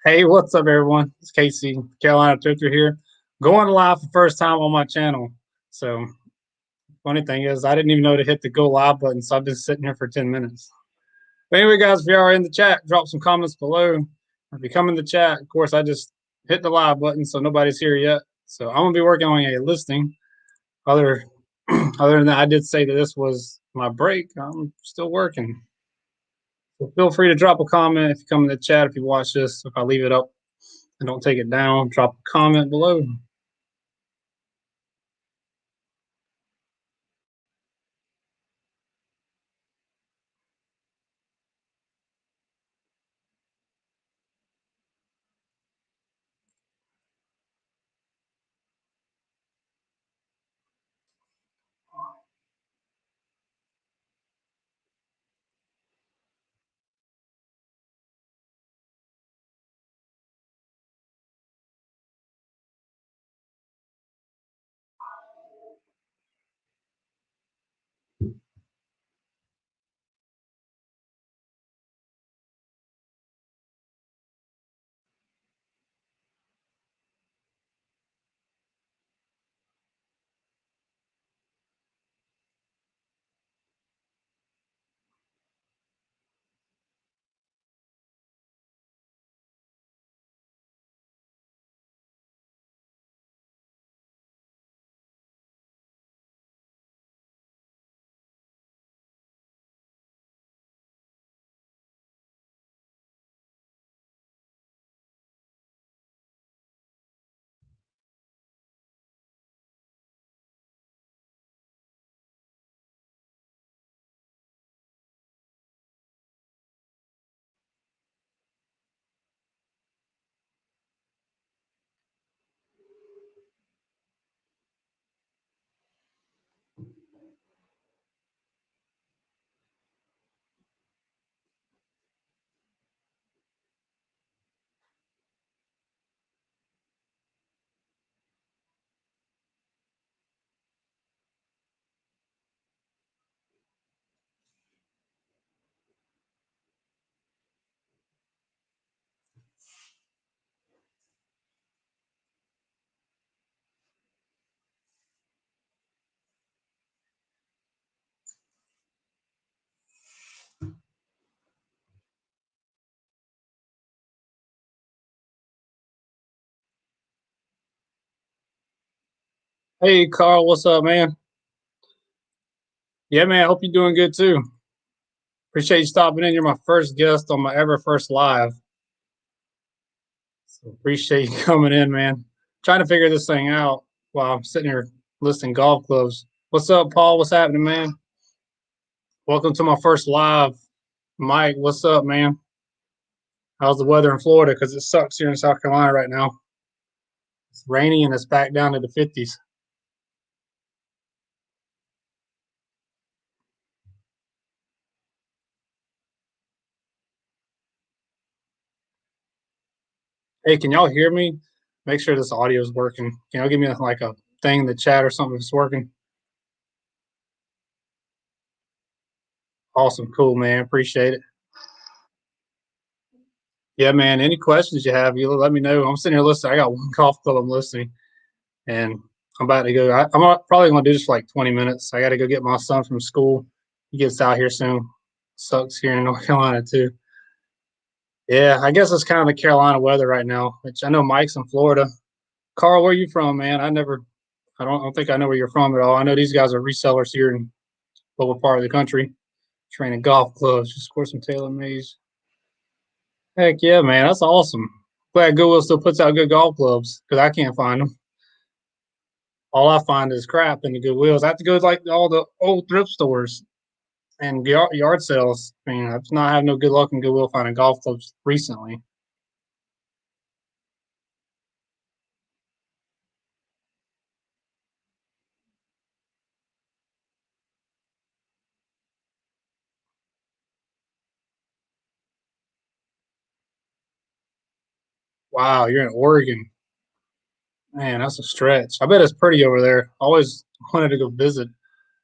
Hey, what's up, everyone? It's Casey, Carolina Thrifter here, going live for the first time on my channel. So, funny thing is, I didn't even know to hit the go live button, so I've been sitting here for 10 minutes. But anyway, guys, if you are in the chat, drop some comments below. If you come in the chat, of course, I just hit the live button, so nobody's here yet. So, I'm gonna be working on a listing. Other, other than that, I did say that this was my break. I'm still working. So feel free to drop a comment if you come in the chat. If you watch this, if I leave it up and don't take it down, drop a comment below. Hey, Carl, what's up, man? Yeah, man, I hope you're doing good too. Appreciate you stopping in. You're my first guest on my ever first live. So appreciate you coming in, man. Trying to figure this thing out while I'm sitting here listing golf clubs. What's up, Paul? What's happening, man? Welcome to my first live. Mike, what's up, man? How's the weather in Florida? Because it sucks here in South Carolina right now. It's rainy and it's back down to the 50s. Hey, can y'all hear me? Make sure this audio is working. Can y'all give me like a thing in the chat or something that's working? Awesome. Cool, man. Appreciate it. Yeah, man. Any questions you have, you let me know. I'm sitting here listening. I got one golf club I'm listening, and I'm about to go. I'm probably going to do this for like 20 minutes. I got to go get my son from school. He gets out here soon. Sucks here in North Carolina, too. Yeah, I guess it's kind of the Carolina weather right now, which I know Mike's in Florida. Carl, where are you from, man? I don't think I know where you're from at all. I know these guys are resellers here in the lower part of the country, training golf clubs. Just score some Taylor Mays. Heck yeah, man. That's awesome. Glad Goodwill still puts out good golf clubs because I can't find them. All I find is crap in the Goodwills. I have to go to like all the old thrift stores and yard sales. I mean, I've not had no good luck in Goodwill finding golf clubs recently. Wow, you're in Oregon. Man, that's a stretch. I bet it's pretty over there. Always wanted to go visit,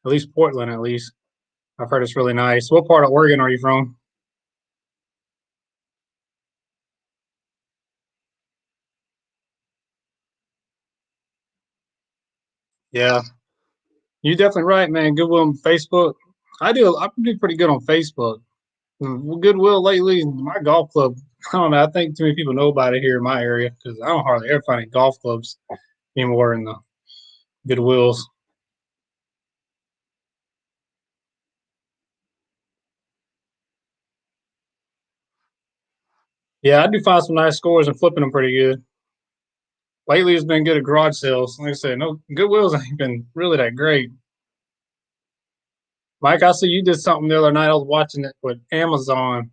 at least Portland, at least. I've heard it's really nice. What part of Oregon are you from? Yeah, you're definitely right, man. Goodwill on Facebook. I do pretty good on Facebook. Goodwill lately, my golf club. I don't know. I think too many people know about it here in my area because I don't hardly ever find any golf clubs anymore in the Goodwills. Yeah, I do find some nice scores and flipping them pretty good. Lately, it's been good at garage sales. Like I said, no Goodwills ain't been really that great. Mike, I see you did something the other night. I was watching it with Amazon,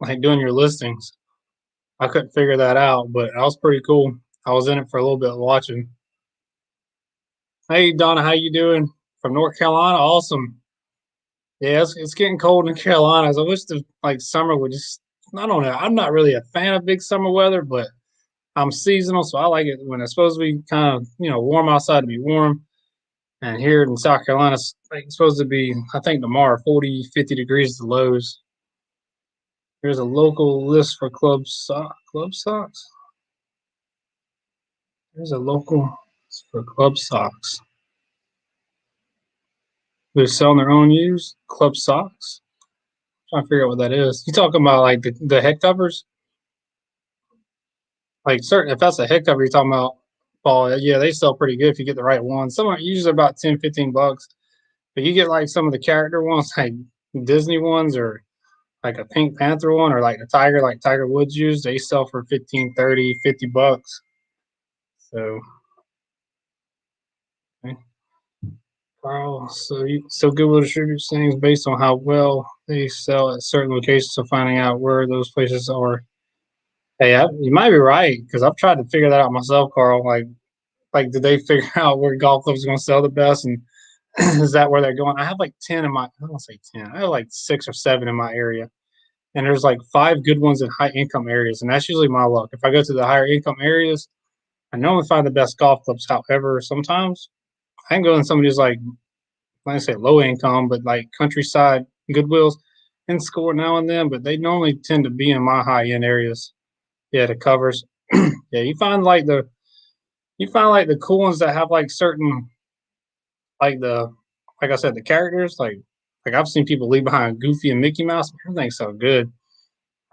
like doing your listings. I couldn't figure that out, but that was pretty cool. I was in it for a little bit watching. Hey Donna, how you doing? From North Carolina? Awesome. Yeah, it's getting cold in Carolina. I wish the like summer would just I don't know. I'm not really a fan of big summer weather, but I'm seasonal, so I like it when it's supposed to be kind of, warm outside to be warm. And here in South Carolina, it's like supposed to be, I think tomorrow, 40, 50 degrees the lows. Here's a local list for club socks. There's a local list for club socks. They're selling their own used club socks. Trying to figure out what that is. You talking about like the head covers? Like certain if that's a head cover you're talking about, Paul, yeah, they sell pretty good if you get the right one. Some are usually about 10, 15 bucks. But you get like some of the character ones, like Disney ones or like a Pink Panther one or like a tiger like Tiger Woods used, they sell for 15, 30, 50 bucks. So okay. Carl, so Goodwill distributes things based on how well they sell at certain locations. So finding out where those places are. Hey, you might be right because I've tried to figure that out myself, Carl. Like, did they figure out where golf clubs are going to sell the best, and is that where they're going? I have like 10 in my. I don't say 10. I have like 6 or 7 in my area, and there's like 5 good ones in high income areas, and that's usually my luck. If I go to the higher income areas, I normally find the best golf clubs. However, sometimes I can go in some of these like I say low income, but like countryside Goodwills and score now and then, but they normally tend to be in my high end areas. Yeah, the covers. Yeah, you find like the cool ones that have like certain like the like I said the characters like I've seen people leave behind Goofy and Mickey Mouse. Everything's so good.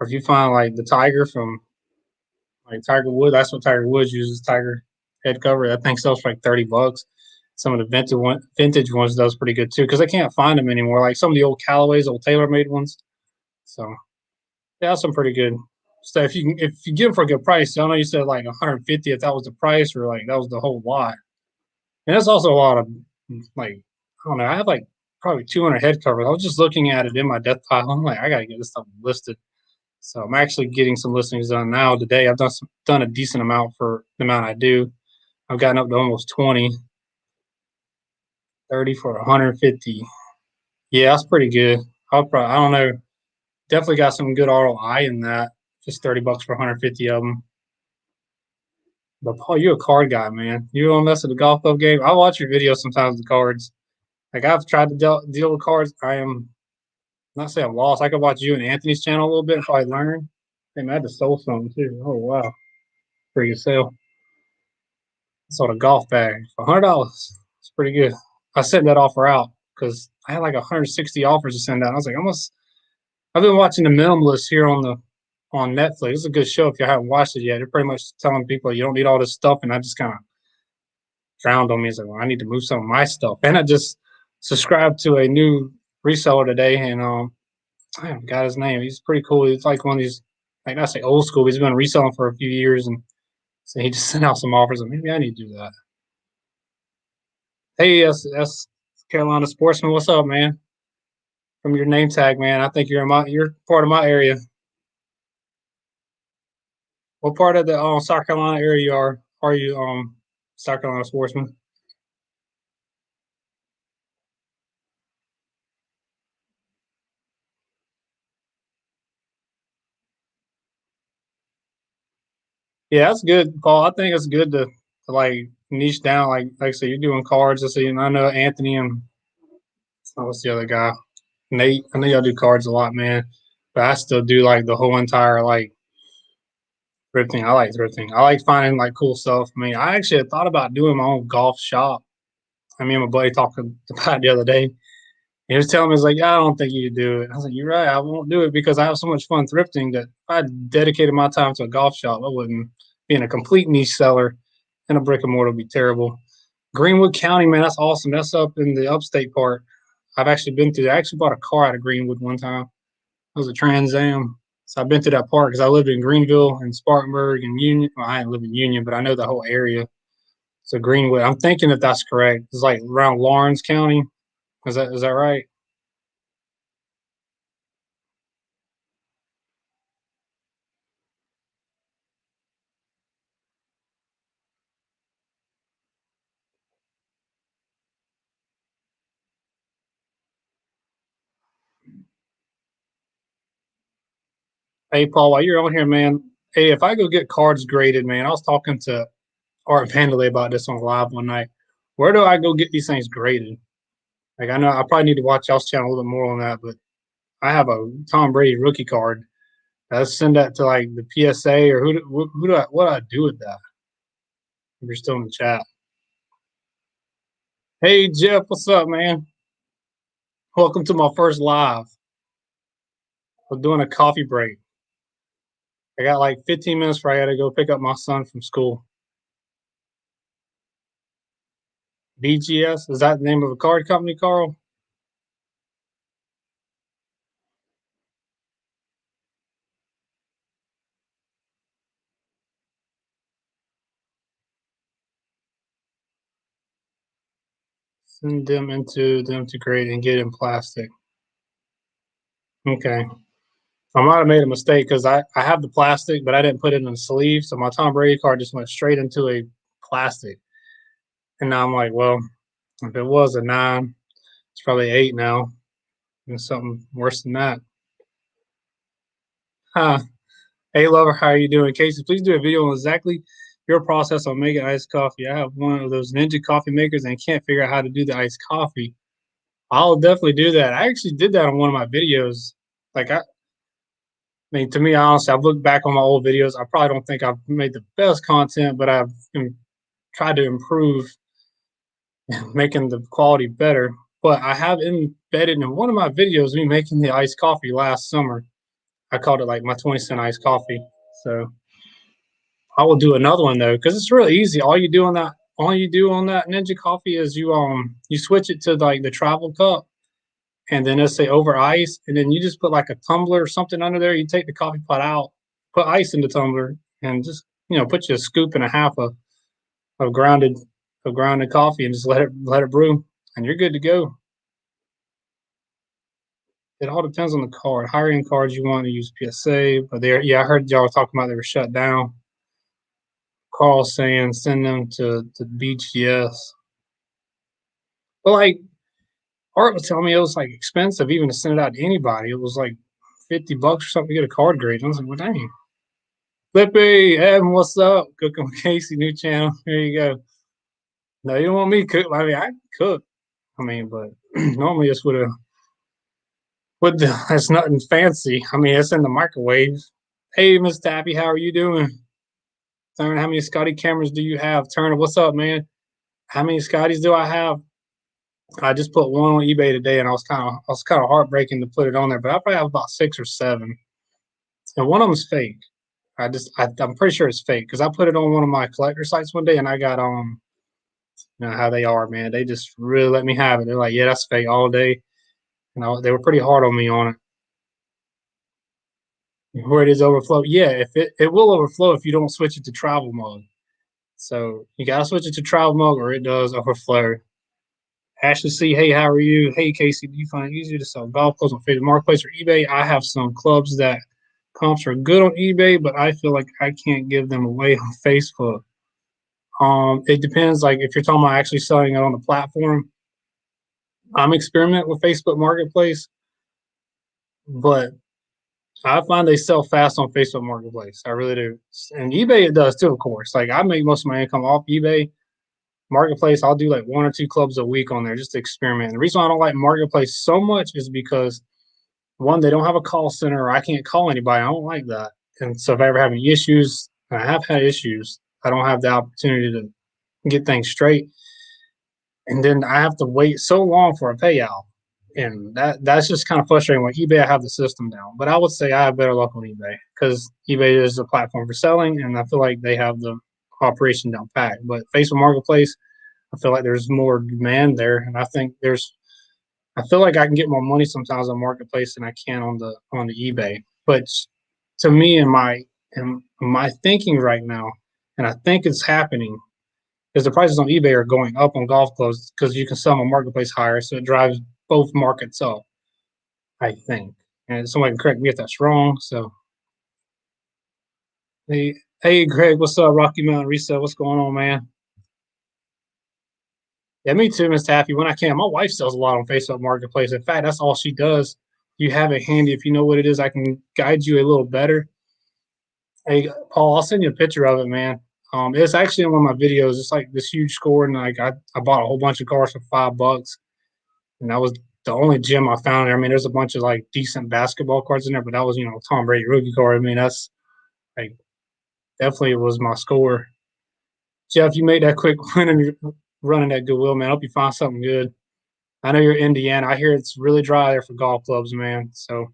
Or if you find like the tiger from like Tiger Woods, that's what Tiger Woods uses tiger head cover. That thing sells for like 30 bucks. Some of the vintage ones does pretty good too because I can't find them anymore. Like some of the old Callaways, old TaylorMade ones. So yeah, that's some pretty good stuff. If you get them for a good price, I know you said like 150 if that was the price or like that was the whole lot. And that's also a lot of like I don't know. I have like probably 200 head covers. I was just looking at it in my death pile. I'm like, I gotta get this stuff listed. So I'm actually getting some listings done now. Today I've done a decent amount for the amount I do. I've gotten up to almost 20, 30 for 150. Yeah, that's pretty good. I don't know. Definitely got some good ROI in that. Just 30 bucks for 150 of them. But Paul, you're a card guy, man. You don't mess with the golf club game. I watch your videos sometimes with cards. Like I've tried to deal with cards. I am not say I'm lost. I could watch you and Anthony's channel a little bit and probably learn. Hey man, I just sold something too. Oh wow, pretty good sale. I sold a golf bag for $100. It's pretty good. I sent that offer out because I had like 160 offers to send out. I was like, I've been watching The Minimalist here on Netflix. It's a good show if you haven't watched it yet. They're pretty much telling people you don't need all this stuff, and I just kind of drowned on me. It's like, well, I need to move some of my stuff, and I just subscribed to a new reseller today, and I forgot his name. He's pretty cool. He's like one of these, like I say, old school. He's been reselling for a few years, and so he just sent out some offers. And maybe I need to do that. Hey, that's Carolina Sportsman. What's up, man? From your name tag, man. I think you're part of my area. What part of the South Carolina area are you South Carolina Sportsman? Yeah, that's good, Paul. I think it's good to like niche down. Like I said, you're doing cards. I see, and I know Anthony and what's the other guy? Nate. I know y'all do cards a lot, man. But I still do like the whole entire like thrifting. I like thrifting. I like finding like cool stuff. I mean, I actually had thought about doing my own golf shop. I mean, my buddy talking about it the other day. He was telling me, he's like, I don't think you do it. I was like, you're right. I won't do it because I have so much fun thrifting that if I dedicated my time to a golf shop, I wouldn't be in a complete niche seller, and a brick and mortar would be terrible. Greenwood County, man, that's awesome. That's up in the upstate part. I've actually been through that. I actually bought a car out of Greenwood one time. It was a Trans Am. So I've been to that part because I lived in Greenville and Spartanburg and Union. Well, I didn't live in Union, but I know the whole area. So Greenwood, I'm thinking if that's correct. It's like around Lawrence County. Is that right? Hey Paul, while you're on here, man. Hey, if I go get cards graded, man, I was talking to Art Vandalay about this on live one night. Where do I go get these things graded? Like I know I probably need to watch y'all's channel a little bit more on that, but I have a Tom Brady rookie card. Let's send that to like the PSA or who do I what do I do with that? If you're still in the chat. Hey Jeff, what's up, man? Welcome to my first live. We're doing a coffee break. I got like 15 minutes before I gotta go pick up my son from school. BGS, is that the name of a card company, Carl? Send them into them to grade and get in plastic. Okay. I might have made a mistake because I have the plastic, but I didn't put it in the sleeve. So my Tom Brady card just went straight into a plastic. And now I'm like, well, if it was a 9, it's probably 8 now. And something worse than that. Huh. Hey, lover, how are you doing? Casey, please do a video on exactly your process on making iced coffee. I have one of those Ninja coffee makers and can't figure out how to do the iced coffee. I'll definitely do that. I actually did that on one of my videos. Like, I mean, to me, honestly, I've looked back on my old videos. I probably don't think I've made the best content, but I've tried to improve making the quality better. But I have embedded in one of my videos me making the iced coffee last summer. I called it like my 20-cent iced coffee. So I will do another one though, because it's really easy. All you do on that Ninja coffee is you switch it to like the travel cup and then let's say over ice, and then you just put like a tumbler or something under there. You take the coffee pot out, put ice in the tumbler, and just put you a scoop and a half of grounded grounded coffee, and just let it brew, and you're good to go. It all depends on the card. Higher end cards you want to use PSA, but I heard y'all talking about they were shut down. Carl saying send them to BGS. But like Art was telling me it was like expensive even to send it out to anybody. It was like $50 or something to get a card grade. I was like, well, dang. Flippy, Evan, what's up? Cooking with Casey, new channel. There you go. No, you don't want me to cook. I mean, I can cook. I mean, but normally it's it's nothing fancy. I mean, it's in the microwave. Hey, Miss Tappy, how are you doing? Turner, how many Scotty cameras do you have? Turner, what's up, man? How many Scotties do I have? I just put one on eBay today, and I was kind of heartbreaking to put it on there, but I probably have about 6 or 7, and one of them is fake. I'm pretty sure it's fake because I put it on one of my collector sites one day, and I got how they are, man. They just really let me have it. They're like, yeah, that's fake all day, and they were pretty hard on me on it. Where it is overflow, yeah, if it will overflow if you don't switch it to travel mode. So you gotta switch it to travel mode, or it does overflow. Ashley C, hey, how are you? Hey, Casey, do you find it easier to sell golf clubs on Facebook Marketplace or eBay? I have some clubs that comps are good on eBay, but I feel like I can't give them away on Facebook. It depends. Like if you're talking about actually selling it on the platform, I'm experimenting with Facebook Marketplace, but I find they sell fast on Facebook Marketplace. I really do. And eBay it does too, of course. Like I make most of my income off eBay. Marketplace, I'll do like 1 or 2 clubs a week on there just to experiment. And the reason I don't like Marketplace so much is because one, they don't have a call center, or I can't call anybody. I don't like that. And so if I ever have any issues, and I have had issues, I don't have the opportunity to get things straight. and then I have to wait so long for a payout. And that's just kind of frustrating. With eBay, I have the system down, but I would say I have better luck on eBay because eBay is a platform for selling, and I feel like they have the operation down pat. But Facebook Marketplace, I feel like there's more demand there, and I feel like I can get more money sometimes on Marketplace than I can on the eBay. But to me, in my thinking right now, and I think it's happening, because the prices on eBay are going up on golf clubs because you can sell them on Marketplace higher, so it drives both markets up, I think. And somebody can correct me if that's wrong. So, hey, hey, Greg, what's up? Rocky Mountain Resell, what's going on, man? Yeah, me too, Miss Taffy. When I can, my wife sells a lot on Facebook Marketplace. In fact, that's all she does. You have it handy. If you know what it is, I can guide you a little better. Hey, Paul, I'll send you a picture of it, man. It's actually in one of my videos. It's like this huge score, and like I bought a whole bunch of cars for $5, and that was the only gem I found there. I mean, there's a bunch of like decent basketball cards in there, but that was Tom Brady rookie card. I mean, that's like definitely was my score. Jeff, you made that quick win and you're running that Goodwill, man. I hope you find something good. I know you're in Indiana. I hear it's really dry there for golf clubs, man. So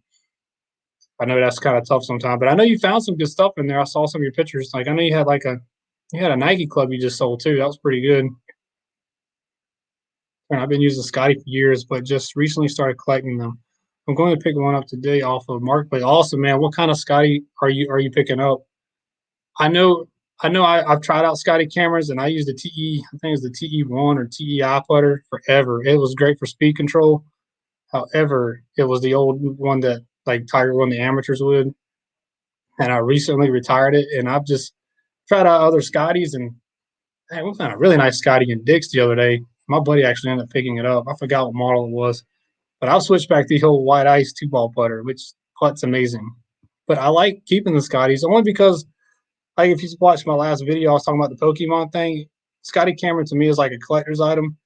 I know that's kind of tough sometimes, but I know you found some good stuff in there. I saw some of your pictures. Like I know you had a Nike club you just sold too. That was pretty good. And I've been using Scotty for years, but just recently started collecting them. I'm going to pick one up today off of Marketplace. Also, man, what kind of Scotty are you picking up? I know I've tried out Scotty cameras and I used the TE, I think it's the TE1 or TEI putter forever. It was great for speed control. However, it was the old one that like Tiger won the amateurs with, and I recently retired it. And I've just tried out other Scotties, and hey, we found a really nice Scotty in Dick's the other day. My buddy actually ended up picking it up. I forgot what model it was, but I'll switch back to the old white ice 2 ball putter, which putt's amazing. But I like keeping the Scotties only because, like, if you watched my last video, I was talking about the Pokemon thing. Scotty Cameron to me is like a collector's item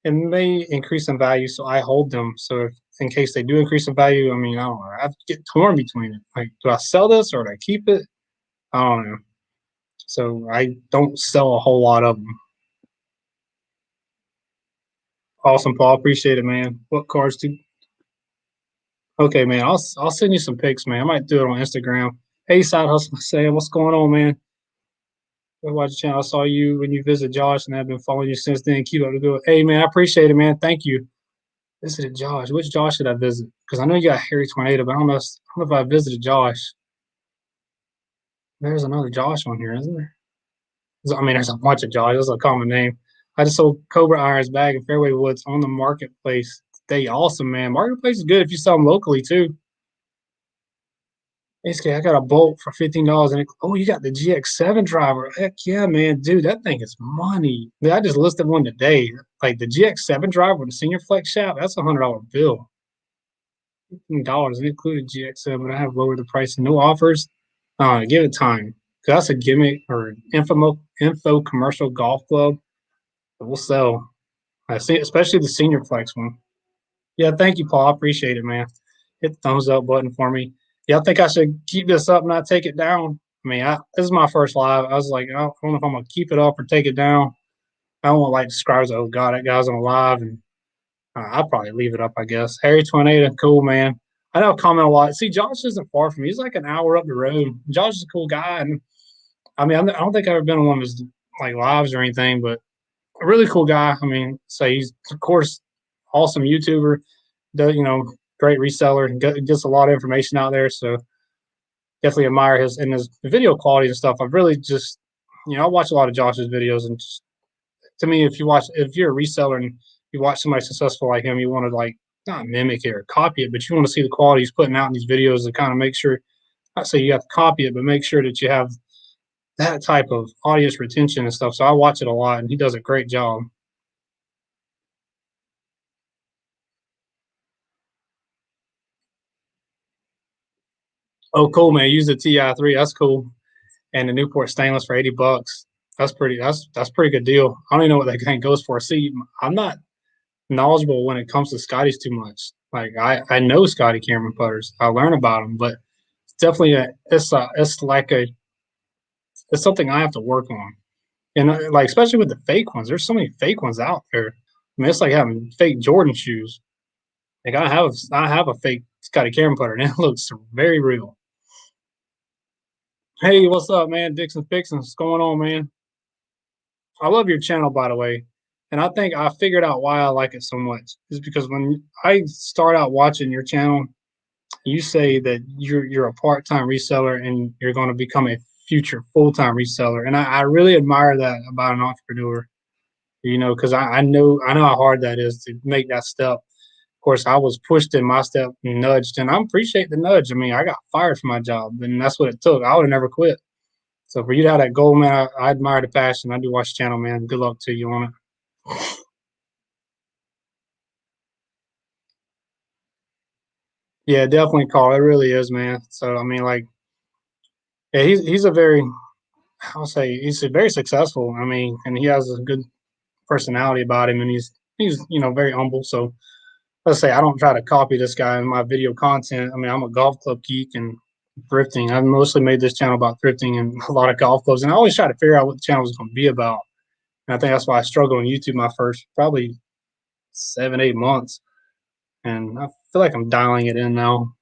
and may increase in value, so I hold them. So if in case they do increase in value, I mean, I don't know. I have to get torn between it. Like, do I sell this or do I keep it? I don't know. So I don't sell a whole lot of them. Awesome, Paul. Appreciate it, man. What cards do? Okay, man. I'll send you some pics, man. I might do it on Instagram. Hey, Side Hustle Sam, what's going on, man? I watch the channel. I saw you when you visit Josh, and I've been following you since then. Keep up the good. Hey, man, I appreciate it, man. Thank you. Visited Josh. Which Josh should I visit? Because I know you got Harry Tornado, but I don't know if I visited Josh. There's another Josh on here, isn't there? I mean, there's a bunch of Josh. That's a common name. I just sold Cobra Irons bag and Fairway Woods on the marketplace today. Awesome, man. Marketplace is good if you sell them locally too. Basically, I got a bolt for $15, and oh, you got the GX7 driver. Heck yeah, man, dude, that thing is money. Dude, I just listed one today. Like the GX7 driver with the senior flex shaft, that's $100 bill. $15 it included GX7. I have lowered the price. No offers. Give it time. That's a gimmick or info commercial golf club that will sell. I see, especially the senior flex one. Yeah, thank you, Paul. I appreciate it, man. Hit the thumbs up button for me. Yeah, I think I should keep this up, not take it down. I mean, this is my first live. I was like, I don't know if I'm gonna keep it up or take it down. I don't want like describe, oh God, that guy's on live, and I'll probably leave it up, I guess. Harry Tornado, cool, man. I know I comment a lot. See, Josh isn't far from me. He's like an hour up the road. Josh is a cool guy, and I mean, I don't think I've ever been on one of his like lives or anything, but a really cool guy. I mean, so he's of course awesome YouTuber, great reseller, and gets a lot of information out there. So definitely admire his video quality and stuff. I've really just, I watch a lot of Josh's videos, and just, to me, if you're a reseller and you watch somebody successful like him, you want to like not mimic it or copy it, but you want to see the quality he's putting out in these videos to kind of make sure. Not say you have to copy it, but make sure that you have that type of audience retention and stuff. So I watch it a lot, and he does a great job. Oh, cool, man! Use the TI3. That's cool, and the Newport stainless for $80. That's pretty good deal. I don't even know what that thing goes for. See, I'm not knowledgeable when it comes to Scotties too much. Like I know Scotty Cameron putters. I learn about them, but it's definitely it's something I have to work on. And like especially with the fake ones, there's so many fake ones out there. I mean, it's like having fake Jordan shoes. Like I have a fake Scotty Cameron putter, and it looks very real. Hey, what's up, man? Dixon Fixin', what's going on, man? I love your channel, by the way. And I think I figured out why I like it so much is because when I start out watching your channel, you say that you're a part-time reseller and you're going to become a future full-time reseller. And I really admire that about an entrepreneur, because I know how hard that is to make that step. Of course, I was pushed in my step and nudged, and I appreciate the nudge. I mean, I got fired from my job, and that's what it took. I would have never quit. So for you to have that goal, man, I admire the passion. I do watch the channel, man. Good luck to you on it. Yeah, definitely, Carl. It really is, man. So I mean, like, yeah, he's a very, I'll say, he's a very successful. I mean, and he has a good personality about him, and he's very humble. So let's say I don't try to copy this guy in my video content. I mean, I'm a golf club geek and thrifting. I've mostly made this channel about thrifting and a lot of golf clubs, and I always try to figure out what the channel was going to be about. And I think that's why I struggled on YouTube my first probably 7, 8 months, and I feel like I'm dialing it in now.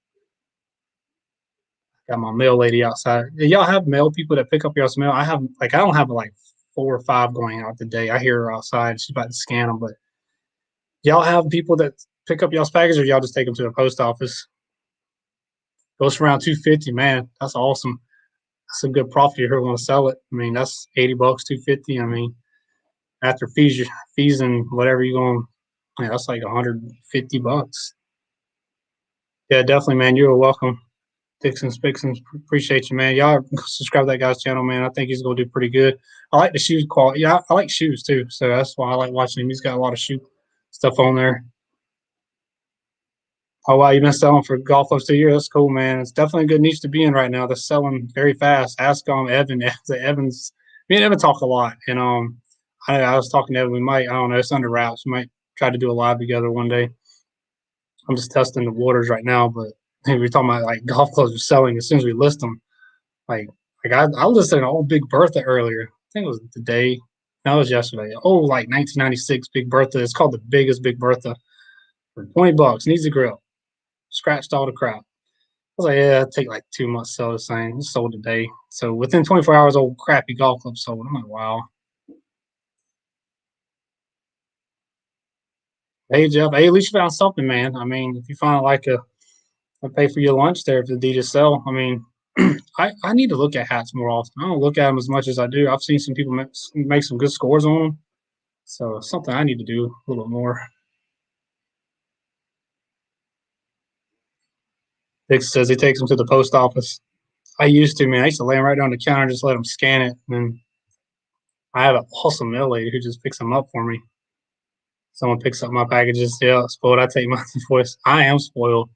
Got my mail lady outside. Do y'all have mail people that pick up y'all's mail? I don't have like 4 or 5 going out today. I hear her outside. She's about to scan them, but y'all have people that pick up y'all's packages, or y'all just take them to the post office? Goes for around 250, man. That's awesome. That's a good profit if you're going to sell it. I mean, that's $80, 250. I mean, after fees and whatever you're going, yeah, that's like $150. Yeah, definitely, man. You're welcome. Dixon's Fixins, appreciate you, man. Y'all subscribe to that guy's channel, man. I think he's gonna do pretty good. I like the shoes quality. Yeah, I like shoes too, so that's why I like watching him. He's got a lot of shoe stuff on there. Oh wow, you've been selling for golf clubs 2 years. That's cool, man. It's definitely a good niche to be in right now. They're selling very fast. Ask Evan. Evans. Me and Evan talk a lot, and I was talking to Evan. We might, I don't know, it's under wraps. We might try to do a live together one day. I'm just testing the waters right now, but hey, we're talking about like golf clubs are selling as soon as we list them. Like I listened to old Big Bertha earlier. I think it was today. That was yesterday. Oh, like 1996 Big Bertha. It's called the biggest Big Bertha for $20. Needs a grill. Scratched all the crap. I was like, yeah, it'd take like 2 months to sell this thing. It's sold today. So within 24 hours, old crappy golf club sold. I'm like, wow. Hey Jeff, hey, at least you found something, man. I mean, if you find like a pay for your lunch there if the deed is sell. I mean, I need to look at hats more often. I don't look at them as much as I do. I've seen some people make some good scores on them. So it's something I need to do a little bit more. Dick says he takes them to the post office. I used to, man. I used to lay them right down the counter and just let them scan it. And I have an awesome mail lady who just picks them up for me. Someone picks up my packages. Yeah, spoiled. I take my voice. I am spoiled.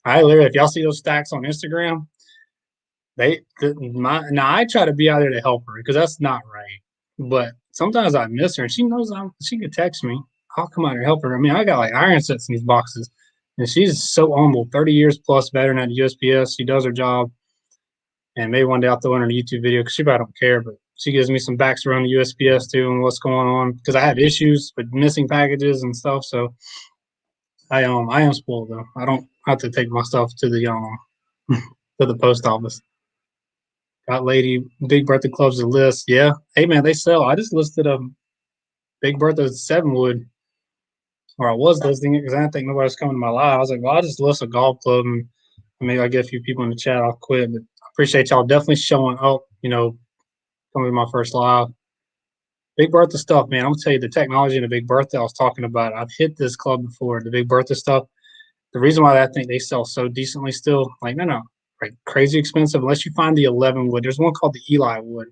I literally, if y'all see those stacks on Instagram, now I try to be out there to help her because that's not right. But sometimes I miss her, and she knows she can text me. I'll come out here and help her. I mean, I got like iron sets in these boxes, and she's so humble. 30 years plus veteran at USPS. She does her job, and maybe one day I'll throw in her YouTube video because she probably don't care. But she gives me some backstory on the USPS too and what's going on because I had issues with missing packages and stuff. So I am spoiled though. I don't have to take my stuff to the to the post office. Got lady Big Bertha clubs to list. Yeah. Hey man, they sell. I just listed a Big Bertha 7 wood, or I was listing it because I didn't think nobody was coming to my live. I was like, well, I'll just list a golf club and maybe I'll get a few people in the chat. I'll quit. But I appreciate y'all definitely showing up, coming to my first live. Big Bertha stuff, man. I'm gonna tell you the technology in the Big Bertha I was talking about. I've hit this club before, the Big Bertha stuff. The reason why I think they sell so decently still, like, no, like crazy expensive, unless you find the 11 wood. There's one called the Eli wood,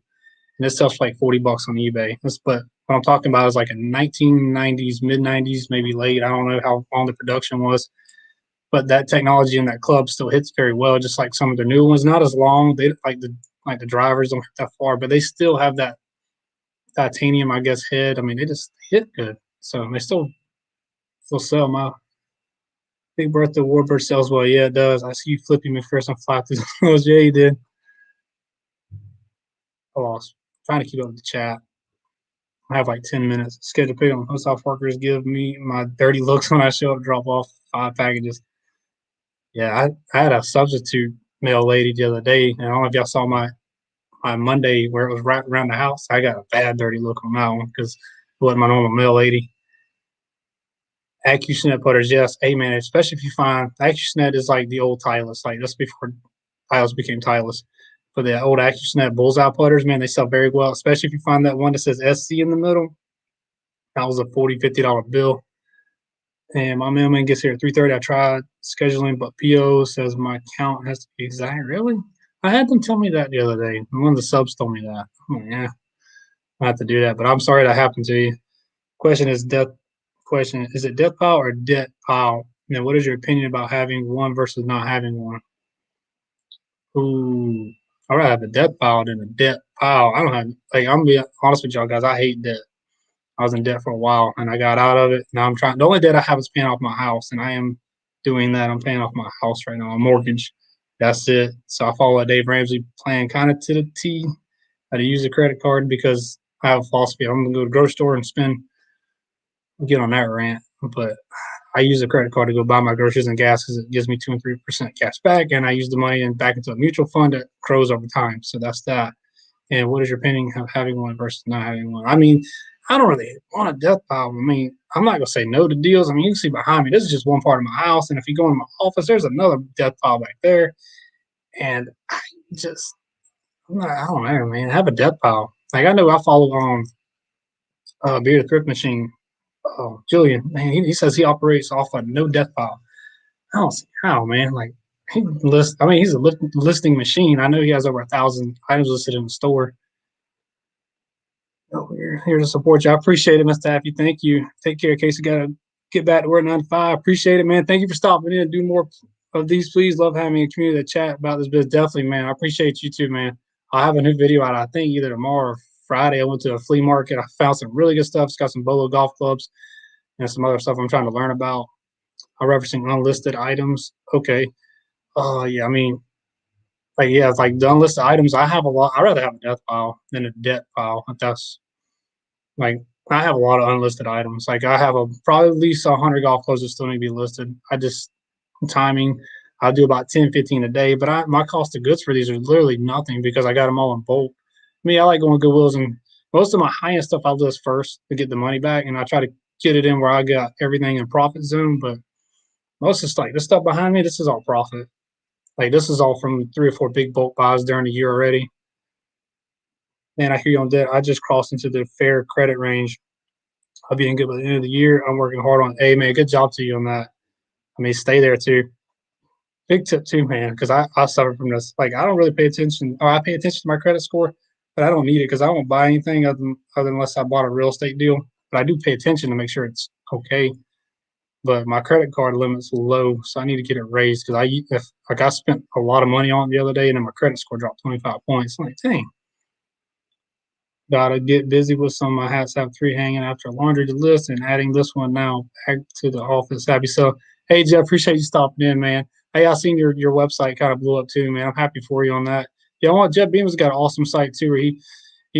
and it sells for like $40 on eBay. But what I'm talking about is like a 1990s, mid 90s, maybe late. I don't know how long the production was, but that technology in that club still hits very well, just like some of the new ones. Not as long. They like the drivers don't hit that far, but they still have that titanium, I guess, head. I mean, they just hit good. So they still sell. My Big Bertha Warbird sells well. Yeah, it does. I see you flipping me first and fly through those. Yeah, you did. I lost. Trying to keep up with the chat. I have like 10 minutes. Scheduled pickup on post office workers give me my dirty looks when I show up, drop off 5 packages. Yeah, I had a substitute mail lady the other day, and I don't know if y'all saw my Monday where it was right around the house. I got a bad dirty look on that one because it wasn't my normal mail lady. AccuSnet putters, yes. Hey man, especially if you find AccuSnet is like the old Titleist, like that's before Titleist became Titleist. But the old AccuSnet bullseye putters, man, they sell very well, especially if you find that one that says SC in the middle. That was a $40, $50 bill. And my mailman gets here at 3:30. I tried scheduling, but PO says my count has to be exact. Really? I had them tell me that the other day. One of the subs told me that. Yeah, I have to do that. But I'm sorry that happened to you. Question is death. Question is it death pile or debt pile? Now, what is your opinion about having one versus not having one? Ooh, I'd rather have a death pile than a debt pile. I don't have like I'm gonna be honest with y'all guys. I hate debt. I was in debt for a while and I got out of it. Now I'm trying. The only debt I have is paying off my house, and I am doing that. I'm paying off my house right now, a mortgage. That's it. So I follow a Dave Ramsey plan kind of to the T. How to use a credit card because I have a philosophy. I'm gonna go to the grocery store and spend. Get on that rant, but I use a credit card to go buy my groceries and gas because it gives me 2 and 3% cash back, and I use the money and back into a mutual fund that grows over time. So that's that. And what is your opinion of having one versus not having one? I mean, I don't really want a death pile. I mean, I'm not gonna say no to deals. I mean, you can see behind me. This is just one part of my house, and if you go in my office, there's another death pile back there. And I just, I don't know, man. Have a death pile. Like I know I follow Beer the Thrift Machine. Julian, man, he says he operates off a no death pile. I don't see how, man. Like he list. I mean, he's a listing machine. I know he has over 1,000 items listed in the store. Oh, we're here to support you. I appreciate it, Mr. Taffy. Thank you. Take care, Casey. Got to get back to work 9 to 5. Appreciate it, man. Thank you for stopping in. Do more of these, please. Love having a community to chat about this business. Definitely, man. I appreciate you too, man. I'll have a new video out, I think, either tomorrow or Friday. I went to a flea market. I found some really good stuff. It's got some Bolo golf clubs and some other stuff I'm trying to learn about. I'm referencing unlisted items. Okay. Yeah, I mean, like, yeah, it's like the unlisted items. I have a lot. I'd rather have a death pile than a debt pile. If that's like, I have a lot of unlisted items. Like, I have probably at least 100 golf clubs that still need to be listed. I just, timing, I do about 10, 15 a day, but my cost of goods for these are literally nothing because I got them all in bulk. I mean, I like going to Goodwills, and most of my high end stuff I list first to get the money back, and I try to get it in where I got everything in profit zone. But most of the like this stuff behind me, this is all profit. Like this is all from 3 or 4 big bulk buys during the year already. Man, I hear you on that. I just crossed into the fair credit range. I'll be in good by the end of the year. I'm working hard on. Hey, man, good job to you on that. I mean, stay there too. Big tip too, man, because I suffer from this. Like I don't really pay attention. Or I pay attention to my credit score, but I don't need it because I won't buy anything other unless I bought a real estate deal. But I do pay attention to make sure it's okay. But my credit card limit's low, so I need to get it raised because I spent a lot of money on it the other day, and then my credit score dropped 25 points. I'm like, dang, gotta get busy with some. My hats have 3 hanging after laundry to list, and adding this one now back to the office. Happy so. Hey, Jeff, appreciate you stopping in, man. Hey, I seen your website kind of blew up too, man. I'm happy for you on that. Yeah, I want Jeff Beamer's got an awesome site too, where he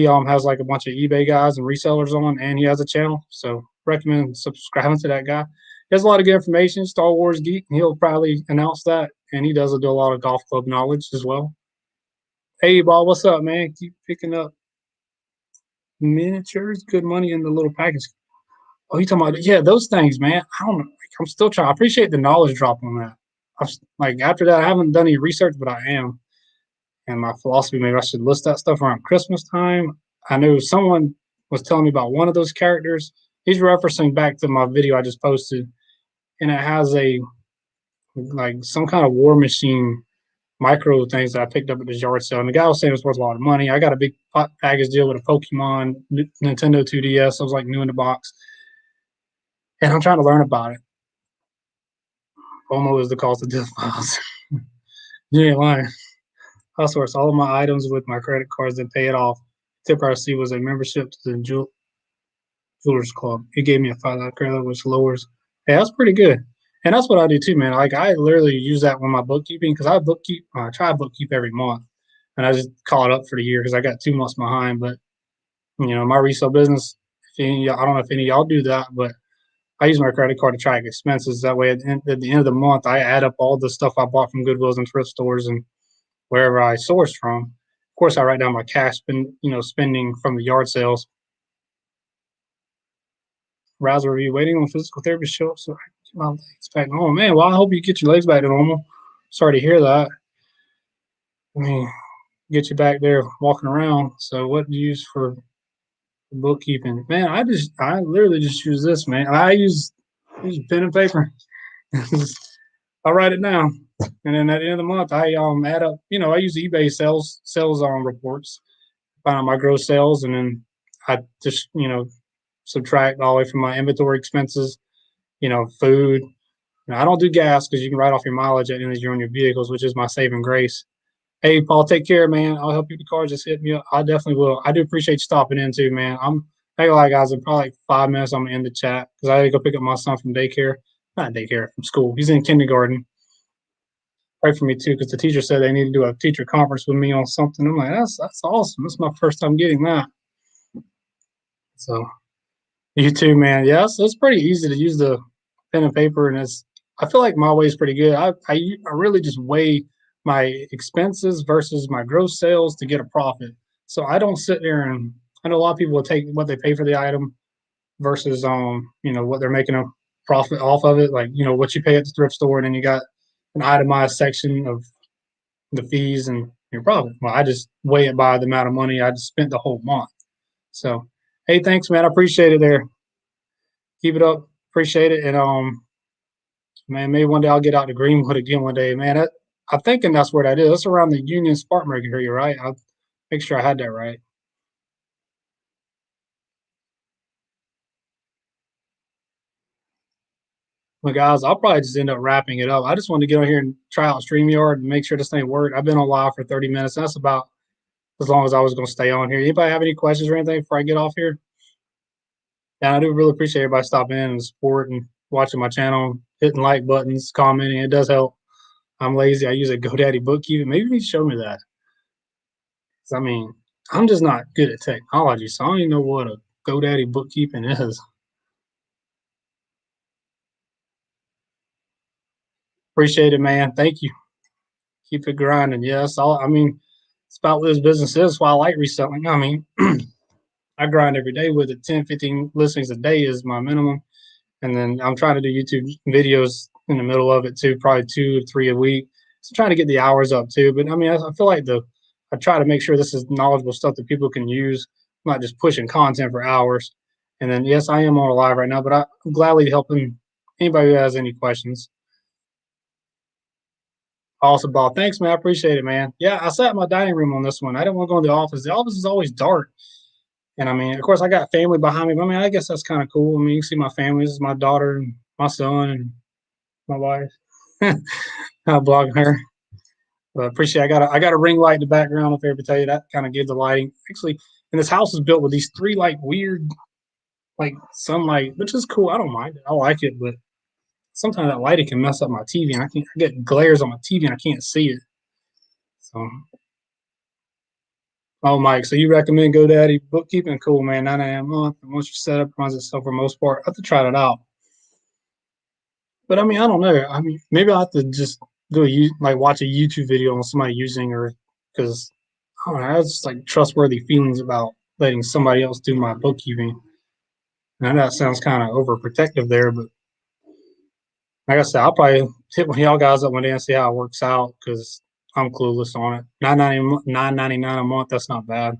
has like a bunch of eBay guys and resellers on, and he has a channel. So recommend subscribing to that guy. He has a lot of good information, Star Wars geek, and he'll probably announce that. And he does do a lot of golf club knowledge as well. Hey, Bob, what's up, man? Keep picking up miniatures, good money in the little package. Oh, you talking about, yeah, those things, man. I don't know. Like, I'm still trying. I appreciate the knowledge drop on that. Like after that, I haven't done any research, but I am. And my philosophy, maybe I should list that stuff around Christmas time. I know someone was telling me about one of those characters. He's referencing back to my video I just posted, and it has a like some kind of war machine micro things that I picked up at the yard sale. And the guy was saying it was worth a lot of money. I got a big package deal with a Pokemon Nintendo 2DS. I was like new in the box, and I'm trying to learn about it. FOMO is the cost of death files. You ain't lying. I source all of my items with my credit cards and pay it off. Tip I received was a membership to the Jewelers Club. It gave me a $5 credit, which lowers. Hey, that's pretty good. And that's what I do too, man. Like I literally use that when my bookkeeping because I try to bookkeep every month, and I just call it up for the year because I got 2 months behind. But my resale business, I don't know if any of y'all do that, but I use my credit card to track expenses. That way, at the end of the month, I add up all the stuff I bought from Goodwills and thrift stores and wherever I sourced from. Of course, I write down my cash spending from the yard sales. Browser review, waiting on physical therapy to show up so I can get my legs back normal. Man, well, I hope you get your legs back to normal. Sorry to hear that. I mean, get you back there walking around. So, what do you use for bookkeeping? Man, I literally just use this, man. I use pen and paper. I write it down, and then at the end of the month, I add up. I use eBay sales reports, find out my gross sales, and then I just subtract all the way from my inventory expenses. Food. I don't do gas because you can write off your mileage at the end of the year on your vehicles, which is my saving grace. Hey, Paul, take care, man. I'll help you with the car. Just hit me up. I definitely will. I do appreciate you stopping in too, man. I got guys in probably like 5 minutes. I'm gonna end the chat because I gotta go pick up my son from daycare. Not daycare, from school. He's in kindergarten. Pray for me too, because the teacher said they need to do a teacher conference with me on something. I'm like, that's awesome. This is my first time getting that. So you too, man. Yeah, so it's pretty easy to use the pen and paper, and I feel like my way is pretty good. I really just weigh my expenses versus my gross sales to get a profit. So I don't sit there and I know a lot of people will take what they pay for the item versus what they're making a profit off of it, like what you pay at the thrift store, and then you got an itemized section of the fees and your profit. Well, I just weigh it by the amount of money I just spent the whole month. So hey, thanks, man. I appreciate it there. Keep it up. Appreciate it. And man, maybe one day I'll get out to Greenwood again one day, man. I'm thinking that's where that is. That's around the Union Spartanburg area, right? I'll make sure I had that right. Well, guys, I'll probably just end up wrapping it up. I just wanted to get on here and try out StreamYard and make sure this thing worked. I've been on live for 30 minutes. That's about as long as I was going to stay on here. Anybody have any questions or anything before I get off here? Yeah, I do really appreciate everybody stopping in and support and watching my channel, hitting like buttons, commenting. It does help. I'm lazy. I use a GoDaddy bookkeeping. Maybe you need to show me that. I mean, I'm just not good at technology, so I don't even know what a GoDaddy bookkeeping is. Appreciate it, man. Thank you. Keep it grinding. Yes, I mean, it's about what this business is. That's why I like reselling. I mean, I grind every day with it. 10, 15 listings a day is my minimum. And then I'm trying to do YouTube videos in the middle of it too, probably 2 or 3 a week. So trying to get the hours up too. But I mean, I feel like I try to make sure this is knowledgeable stuff that people can use, not just pushing content for hours. And then, yes, I am on a live right now, but I'm gladly helping anybody who has any questions. Awesome, Bob. Thanks, man. I appreciate it, man. Yeah, I sat in my dining room on this one. I didn't want to go in the office. The office is always dark. And I mean, of course, I got family behind me. But I mean, I guess that's kind of cool. I mean, you can see my family. This is my daughter and my son and my wife. I'm blogging her. But I appreciate it. I got a ring light in the background up there to tell you that kind of gives the lighting. Actually, and this house is built with these 3 like weird like sunlight, which is cool. I don't mind it. I like it, but sometimes that lighting can mess up my TV and I get glares on my TV and I can't see it. So oh, Mike, so you recommend GoDaddy bookkeeping? Cool, man. 9 a.m. a month. And once you set up, runs itself for the most part. I have to try that out. But I mean, I don't know. I mean, maybe I have to just watch a YouTube video on somebody using or because I don't know. I have just like trustworthy feelings about letting somebody else do my bookkeeping. And that sounds kind of overprotective there, but like I said, I'll probably hit one of y'all guys up one day and see how it works out because I'm clueless on it. $9.99 a month. That's not bad.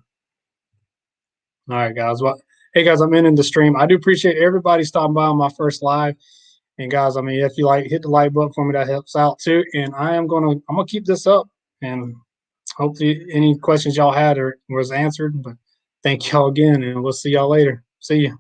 All right, guys. Well, hey, guys, I'm ending the stream. I do appreciate everybody stopping by on my first live. And guys, I mean, if you like, hit the like button for me. That helps out too. And I'm gonna keep this up. And hopefully, any questions y'all had was answered. But thank y'all again, and we'll see y'all later. See you.